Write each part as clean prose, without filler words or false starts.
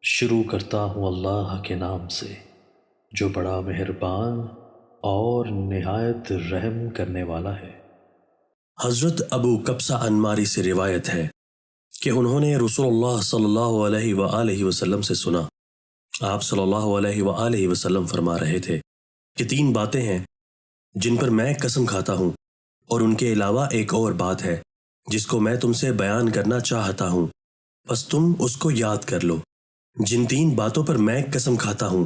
شروع کرتا ہوں اللہ کے نام سے جو بڑا مہربان اور نہایت رحم کرنے والا ہے۔ حضرت ابو قبصہ انماری سے روایت ہے کہ انہوں نے رسول اللہ صلی اللہ علیہ وآلہ وسلم سے سنا۔ آپ صلی اللہ علیہ وآلہ وسلم فرما رہے تھے کہ 3 باتیں ہیں جن پر میں قسم کھاتا ہوں، اور ان کے علاوہ ایک اور بات ہے جس کو میں تم سے بیان کرنا چاہتا ہوں، بس تم اس کو یاد کر لو۔ جن 3 باتوں پر میں قسم کھاتا ہوں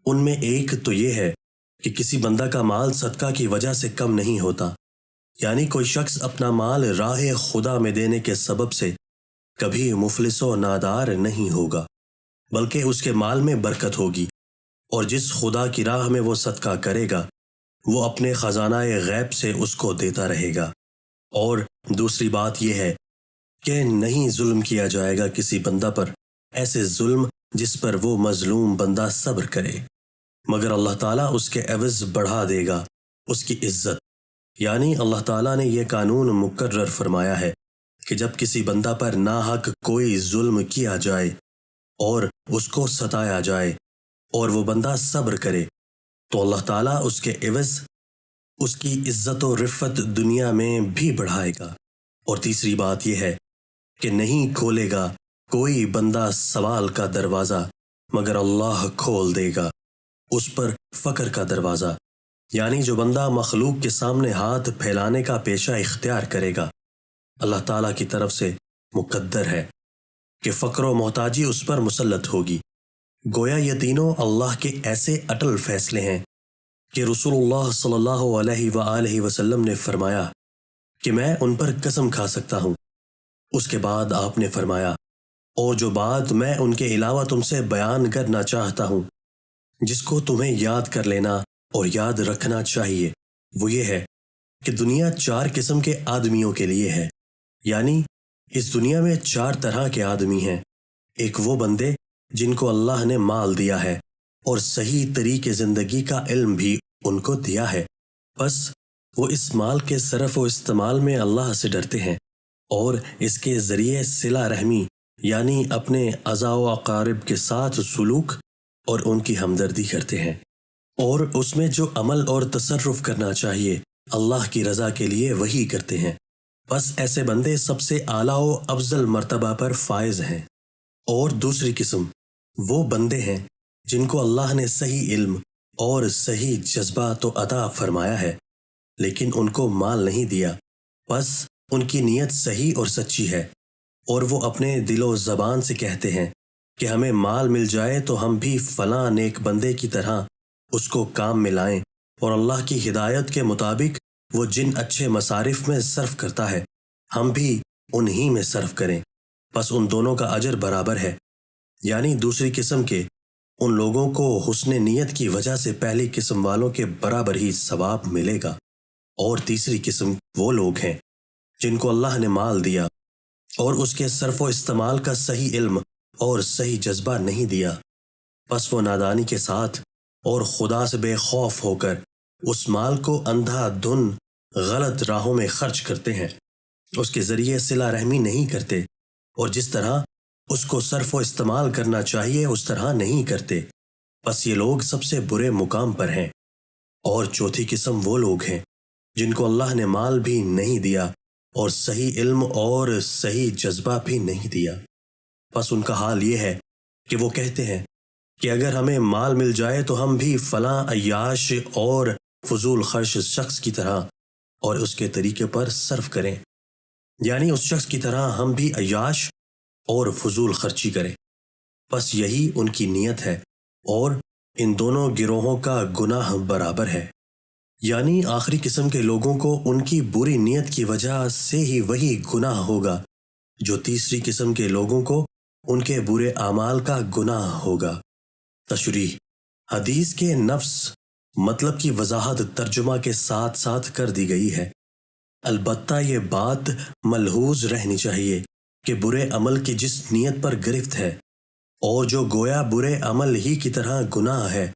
ان میں ایک تو یہ ہے کہ کسی بندہ کا مال صدقہ کی وجہ سے کم نہیں ہوتا، یعنی کوئی شخص اپنا مال راہ خدا میں دینے کے سبب سے کبھی مفلس و نادار نہیں ہوگا، بلکہ اس کے مال میں برکت ہوگی، اور جس خدا کی راہ میں وہ صدقہ کرے گا وہ اپنے خزانہ غیب سے اس کو دیتا رہے گا۔ اور دوسری بات یہ ہے کہ نہیں ظلم کیا جائے گا کسی بندہ پر ایسے ظلم جس پر وہ مظلوم بندہ صبر کرے، مگر اللہ تعالیٰ اس کے عوض بڑھا دے گا اس کی عزت۔ یعنی اللہ تعالیٰ نے یہ قانون مقرر فرمایا ہے کہ جب کسی بندہ پر ناحق کوئی ظلم کیا جائے اور اس کو ستایا جائے اور وہ بندہ صبر کرے تو اللہ تعالیٰ اس کے عوض اس کی عزت و رفت دنیا میں بھی بڑھائے گا۔ اور تیسری بات یہ ہے کہ نہیں کھولے گا کوئی بندہ سوال کا دروازہ مگر اللہ کھول دے گا اس پر فقر کا دروازہ، یعنی جو بندہ مخلوق کے سامنے ہاتھ پھیلانے کا پیشہ اختیار کرے گا اللہ تعالیٰ کی طرف سے مقدر ہے کہ فقر و محتاجی اس پر مسلط ہوگی۔ گویا یہ تینوں اللہ کے ایسے اٹل فیصلے ہیں کہ رسول اللہ صلی اللہ علیہ وآلہ وسلم نے فرمایا کہ میں ان پر قسم کھا سکتا ہوں۔ اس کے بعد آپ نے فرمایا، اور جو بات میں ان کے علاوہ تم سے بیان کرنا چاہتا ہوں جس کو تمہیں یاد کر لینا اور یاد رکھنا چاہیے، وہ یہ ہے کہ دنیا 4 قسم کے آدمیوں کے لیے ہے، یعنی اس دنیا میں 4 طرح کے آدمی ہیں۔ ایک وہ بندے جن کو اللہ نے مال دیا ہے اور صحیح طریقے زندگی کا علم بھی ان کو دیا ہے، بس وہ اس مال کے صرف و استعمال میں اللہ سے ڈرتے ہیں اور اس کے ذریعے صلہ رحمی یعنی اپنے اعزاء و اقارب کے ساتھ سلوک اور ان کی ہمدردی کرتے ہیں، اور اس میں جو عمل اور تصرف کرنا چاہیے اللہ کی رضا کے لیے وہی کرتے ہیں۔ بس ایسے بندے سب سے اعلیٰ و افضل مرتبہ پر فائز ہیں۔ اور دوسری قسم وہ بندے ہیں جن کو اللہ نے صحیح علم اور صحیح جذبہ تو عطا فرمایا ہے لیکن ان کو مال نہیں دیا، بس ان کی نیت صحیح اور سچی ہے، اور وہ اپنے دل و زبان سے کہتے ہیں کہ ہمیں مال مل جائے تو ہم بھی فلاں نیک بندے کی طرح اس کو کام میں لائیں، اور اللہ کی ہدایت کے مطابق وہ جن اچھے مصارف میں صرف کرتا ہے ہم بھی انہی میں صرف کریں، بس ان دونوں کا اجر برابر ہے۔ یعنی دوسری قسم کے ان لوگوں کو حسن نیت کی وجہ سے پہلی قسم والوں کے برابر ہی ثواب ملے گا، اور تیسری قسم وہ لوگ ہیں جن کو اللہ نے مال دیا اور اس کے صرف و استعمال کا صحیح علم اور صحیح جذبہ نہیں دیا، بس وہ نادانی کے ساتھ اور خدا سے بے خوف ہو کر اس مال کو اندھا دھن غلط راہوں میں خرچ کرتے ہیں، اس کے ذریعے صلہ رحمی نہیں کرتے، اور جس طرح اس کو صرف و استعمال کرنا چاہیے اس طرح نہیں کرتے، بس یہ لوگ سب سے برے مقام پر ہیں۔ اور چوتھی قسم وہ لوگ ہیں جن کو اللہ نے مال بھی نہیں دیا اور صحیح علم اور صحیح جذبہ بھی نہیں دیا، بس ان کا حال یہ ہے کہ وہ کہتے ہیں کہ اگر ہمیں مال مل جائے تو ہم بھی فلاں عیاش اور فضول خرچ شخص کی طرح اور اس کے طریقے پر صرف کریں، یعنی اس شخص کی طرح ہم بھی عیاش اور فضول خرچی کریں، بس یہی ان کی نیت ہے، اور ان دونوں گروہوں کا گناہ برابر ہے۔ یعنی آخری قسم کے لوگوں کو ان کی بری نیت کی وجہ سے ہی وہی گناہ ہوگا جو تیسری قسم کے لوگوں کو ان کے برے اعمال کا گناہ ہوگا۔ تشریح: حدیث کے نفس مطلب کی وضاحت ترجمہ کے ساتھ ساتھ کر دی گئی ہے، البتہ یہ بات ملحوظ رہنی چاہیے کہ برے عمل کی جس نیت پر گرفت ہے اور جو گویا برے عمل ہی کی طرح گناہ ہے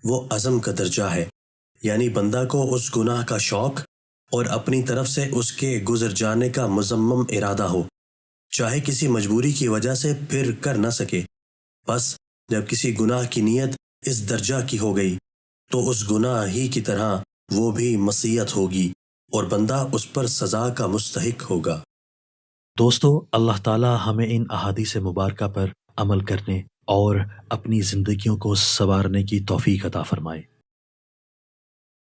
وہ عزم کا درجہ ہے، یعنی بندہ کو اس گناہ کا شوق اور اپنی طرف سے اس کے گزر جانے کا مصمم ارادہ ہو، چاہے کسی مجبوری کی وجہ سے پھر کر نہ سکے، بس جب کسی گناہ کی نیت اس درجہ کی ہو گئی تو اس گناہ ہی کی طرح وہ بھی معصیت ہوگی اور بندہ اس پر سزا کا مستحق ہوگا۔ دوستو، اللہ تعالی ہمیں ان احادیث مبارکہ پر عمل کرنے اور اپنی زندگیوں کو سنوارنے کی توفیق عطا فرمائے۔